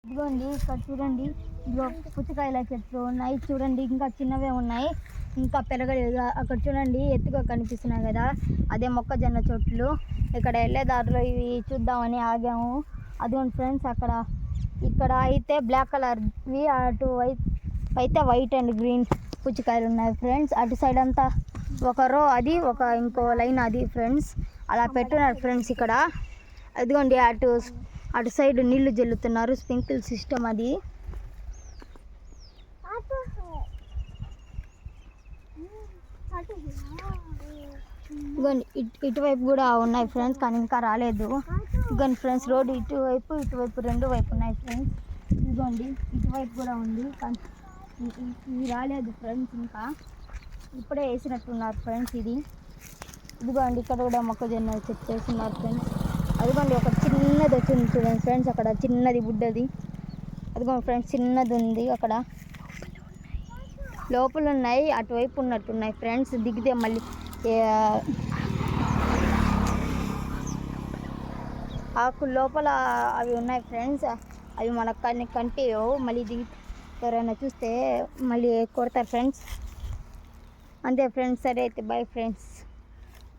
ఇదిగోండి ఇక్కడ చూడండి, ఇదిగో పుచ్చకాయల చెట్లు ఉన్నాయి చూడండి, ఇంకా చిన్నవే ఉన్నాయి, ఇంకా పెరగలేదు. అక్కడ చూడండి ఎత్తుగా కనిపిస్తున్నాయి కదా, అదే మొక్కజొన్న చెట్లు. ఇక్కడ వెళ్ళే దారిలో ఇవి చూద్దామని ఆగాము. అదిగోండి ఫ్రెండ్స్, ఇక్కడ అయితే బ్లాక్ కలర్వి, అటు అయితే వైట్ అండ్ గ్రీన్ పుచ్చకాయలు ఉన్నాయి ఫ్రెండ్స్. అటు సైడ్ అంతా ఒక రో అది, ఇంకో లైన్ అది ఫ్రెండ్స్, అలా పెట్టున్నారు ఫ్రెండ్స్. ఇక్కడ అదిగోండి అటు సైడ్ నీళ్లు జల్లుతున్నారు, స్ప్రింకిల్ సిస్టమ్ అది. ఇదిగోండి ఇటువైపు కూడా ఉన్నాయి ఫ్రెండ్స్, కానీ ఇంకా రాలేదు. ఇదిగోండి ఫ్రెండ్స్, రోడ్డు ఇటువైపు రెండు వైపు ఉన్నాయి ఫ్రెండ్స్. ఇదిగోండి ఇటువైపు కూడా ఉంది, కానీ ఇది రాలేదు ఫ్రెండ్స్, ఇంకా ఇప్పుడే వేసినట్టున్నారు ఫ్రెండ్స్ ఇది. ఇదిగోండి ఇక్కడ కూడా మొక్కజొన్న చెట్టు వేస్తున్నారు ఫ్రెండ్స్. అదిగోండి ఒక చిన్నది వచ్చింది చూడండి ఫ్రెండ్స్, అక్కడ చిన్నది బుడ్డది. అదిగోండి ఫ్రెండ్స్, చిన్నది ఉంది అక్కడ, లోపల ఉన్నాయి, అటువైపు ఉన్నట్టున్నాయి ఫ్రెండ్స్. దిగితే మళ్ళీ ఆకు లోపల అవి ఉన్నాయి ఫ్రెండ్స్, అవి మన కంటి మళ్ళీ దిగి ఎవరైనా చూస్తే మళ్ళీ కొడతారు ఫ్రెండ్స్. అంతే ఫ్రెండ్స్, సరే అయితే బాయ్ ఫ్రెండ్స్.